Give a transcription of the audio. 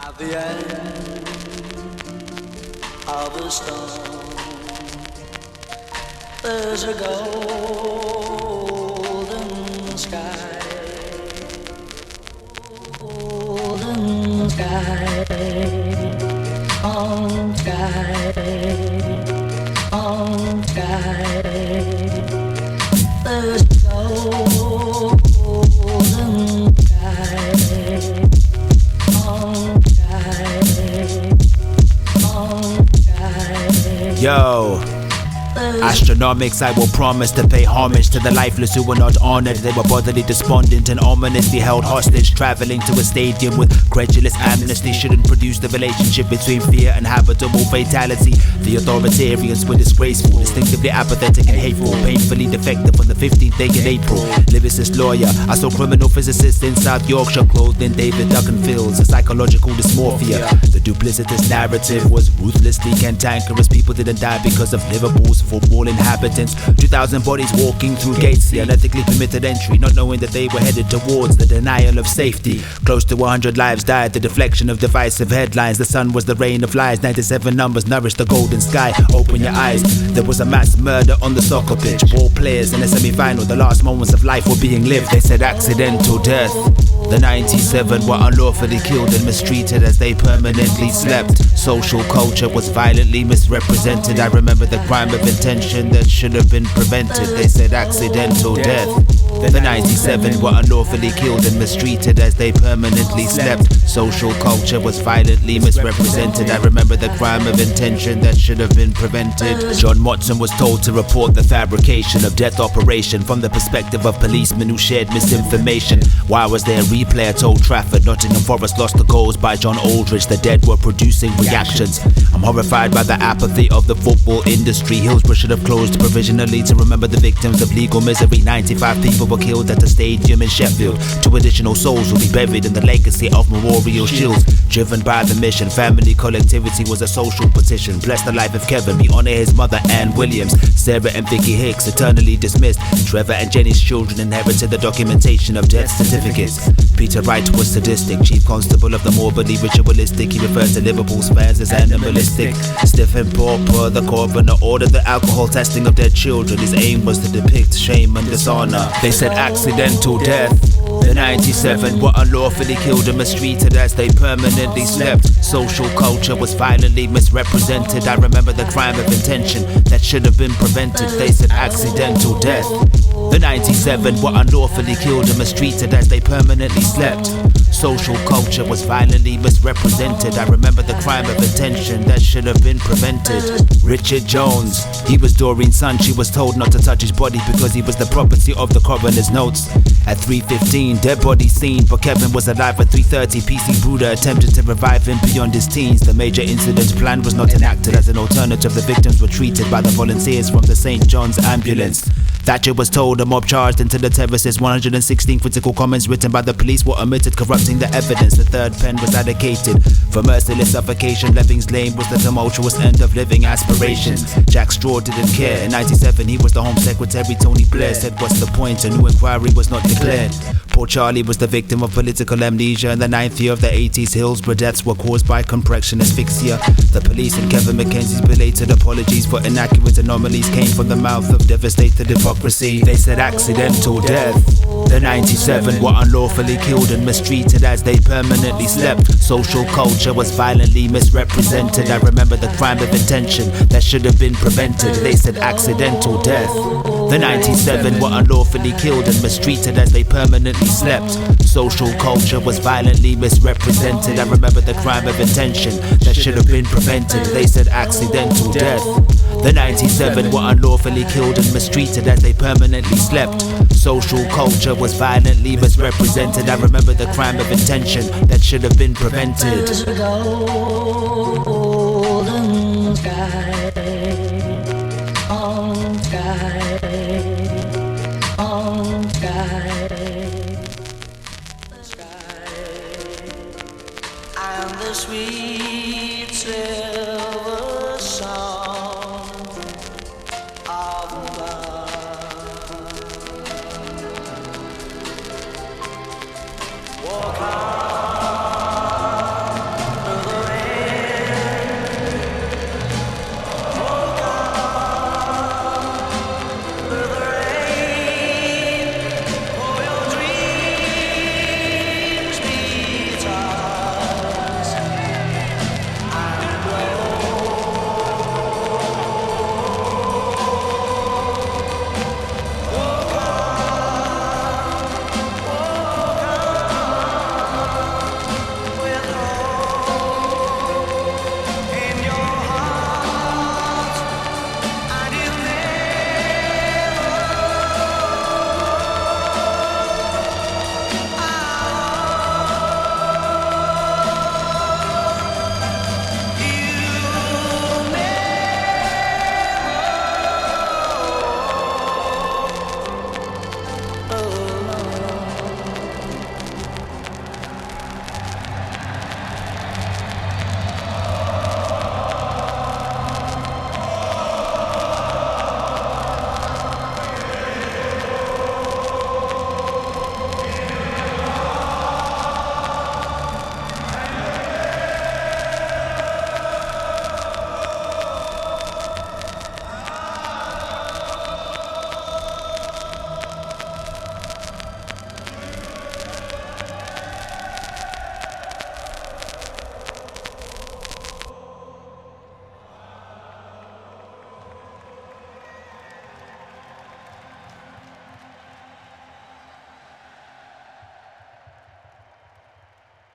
At the end of a storm, there's a golden sky, golden sky, on sky, on sky. There's a golden sky, on sky, on sky. Yo, Ashtronomicz, I will promise to pay homage to the lifeless who were not honored. They were bodily despondent and ominously held hostage. Traveling to a stadium with credulous amnesty shouldn't produce the relationship between fear and habitable fatality. The authoritarians were disgraceful, distinctively apathetic and hateful, painfully defective on the 15th day in April. Lyricist lawyer, I saw criminal physicists in South Yorkshire clothed in David Duckenfield's psychological dysmorphia. The duplicitous narrative was ruthlessly cantankerous. People didn't die because of Liverpool's football inhabitants. 2,000 bodies walking through gates, the unethically permitted entry, not knowing that they were headed towards the denial of safety. Close to 100 lives died, the deflection of divisive headlines. The sun was the rain of lies, 97 numbers nourished the golden sky. Open your eyes, there was a mass murder on the soccer pitch. Ball players in a semi-final, the last moments of life were being lived. They said accidental death. The 97 were unlawfully killed and mistreated as they permanently slept. Social culture was violently misrepresented. I remember the crime of intention that should have been prevented. They said accidental death. The 97 were unlawfully killed and mistreated as they permanently slept. Social culture was violently misrepresented. I remember the crime of intention that should have been prevented. John Motson was told to report the fabrication of death operation from the perspective of policemen who shared misinformation. Why was there a replay at Old Trafford? Nottingham Forest lost the goals by John Aldridge. The dead were producing reactions. I'm horrified by the apathy of the football industry. Hillsborough should have closed provisionally to remember the victims of legal misery. 95 people were killed at the stadium in Sheffield. 2 additional souls will be buried in the legacy of memorial shields. Driven by the mission, family collectivity was a social petition. Bless the life of Kevin, we honor his mother Ann Williams. Sarah and Vicky Hicks eternally dismissed. Trevor and Jenny's children inherited the documentation of death certificates. Peter Wright was sadistic, chief constable of the morbidly ritualistic. He referred to Liverpool's fans as animalistic. Stiff and pauper, the coroner ordered the alcohol testing of their children. His aim was to depict shame and dishonor. They said accidental death. The 97 were unlawfully killed and mistreated as they permanently slept. Social culture was violently misrepresented. I remember the crime of intention that should have been prevented. They said accidental death. The 97 were unlawfully killed and mistreated as they permanently slept. Social culture was violently misrepresented. I remember the crime of intention that should have been prevented. Richard Jones, he was Doreen's son. She was told not to touch his body because he was the property of the coroner's notes. At 3:15, dead body seen, but Kevin was alive at 3:30. PC Bruder attempted to revive him beyond his teens. The major incident plan was not enacted. As an alternative, the victims were treated by the volunteers from the St. John's ambulance. Thatcher was told a mob charged into the terraces. 116 critical comments written by the police were omitted, corrupting the evidence. The third pen was allocated for merciless suffocation. Leving's lane was the tumultuous end of living aspirations. Jack Straw didn't care. In 97, he was the Home Secretary. Tony Blair said, "What's the point? A new inquiry was not declared." Poor Charlie was the victim of political amnesia. In the 9th year of the 80s, Hillsborough deaths were caused by compression asphyxia. The police and Kevin McKenzie's belated apologies for inaccurate anomalies came from the mouth of devastated hypocrisy. They said accidental death. The 97 were unlawfully killed and mistreated as they permanently slept. Social culture was violently misrepresented. I remember the crime of intention that should have been prevented. They said accidental death. The 97 were unlawfully killed and mistreated as they permanently slept. Social culture was violently misrepresented. I remember the crime of intention that should have been prevented. They said accidental death. The 97 were unlawfully killed and mistreated as they permanently slept. Social culture was violently misrepresented. I remember the crime of intention that should have been prevented. There's a golden sky, on sky, on sky, and the sweet silver song.